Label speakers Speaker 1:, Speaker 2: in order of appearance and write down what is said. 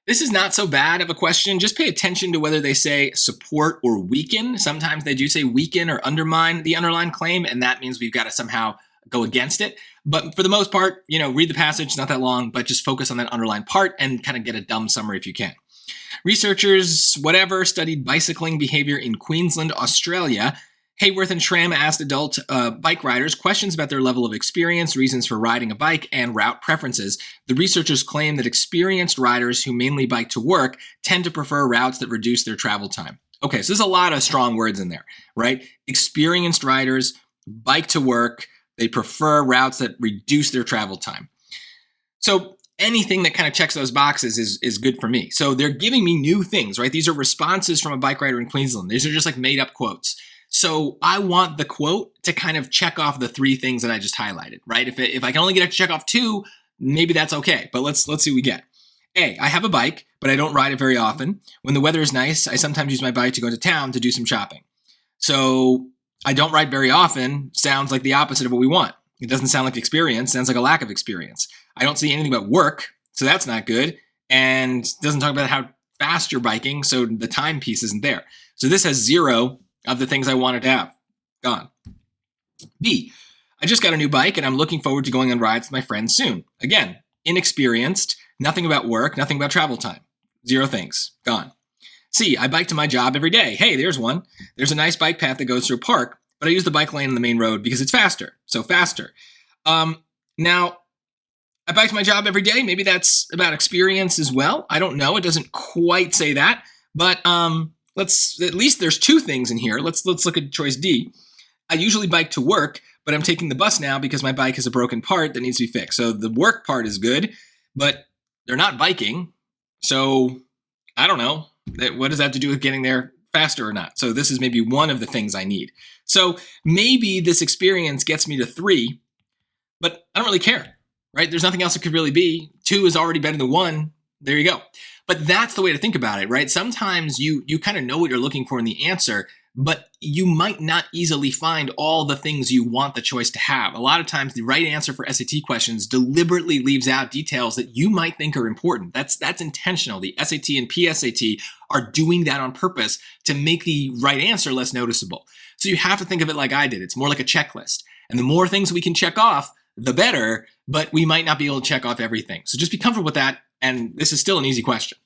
Speaker 1: This is not so bad of a question. Just pay attention to whether they say support or weaken. Sometimes they do say weaken or undermine the underlying claim, and that means we've got to somehow go against it. But for the most part, read the passage. It's not that long, but just focus on that underlying part and kind of get a dumb summary if you can. Researchers, studied bicycling behavior in Queensland, Australia. Hayworth and Schramm asked adult bike riders questions about their level of experience, reasons for riding a bike, and route preferences. The researchers claim that experienced riders who mainly bike to work tend to prefer routes that reduce their travel time. Okay, so there's a lot of strong words in there, right? Experienced riders bike to work. They prefer routes that reduce their travel time. So anything that kind of checks those boxes is good for me. So they're giving me new things, right? These are responses from a bike rider in Queensland. These are just like made up quotes. So I want the quote to kind of check off the three things that I just highlighted, right? If I can only get it to check off two, maybe that's okay. But let's see what we get. A, I have a bike, but I don't ride it very often. When the weather is nice, I sometimes use my bike to go to town to do some shopping. So I don't ride very often sounds like the opposite of what we want. It doesn't sound like experience, sounds like a lack of experience. I don't see anything about work, so that's not good. And doesn't talk about how fast you're biking, so the time piece isn't there. So this has 0 of the things I wanted to have. Gone. B, I just got a new bike and I'm looking forward to going on rides with my friends soon. Again, inexperienced, nothing about work, nothing about travel time. 0 things. Gone. C, I bike to my job every day. Hey, there's one. There's a nice bike path that goes through a park, but I use the bike lane on the main road because it's faster. So faster. Now, I bike to my job every day. Maybe that's about experience as well. I don't know. It doesn't quite say that, but at least there's 2 things in here. Let's look at choice D. I usually bike to work, but I'm taking the bus now because my bike has a broken part that needs to be fixed. So the work part is good, but they're not biking. So I don't know. What does that have to do with getting there faster or not? So this is maybe one of the things I need. So maybe this experience gets me to 3, but I don't really care, right? There's nothing else it could really be. 2 is already better than 1. There you go. But that's the way to think about it, right? Sometimes you kind of know what you're looking for in the answer, but you might not easily find all the things you want the choice to have. A lot of times the right answer for SAT questions deliberately leaves out details that you might think are important. That's intentional. The SAT and PSAT are doing that on purpose to make the right answer less noticeable. So you have to think of it like I did. It's more like a checklist. And the more things we can check off, the better, but we might not be able to check off everything. So just be comfortable with that. And this is still an easy question.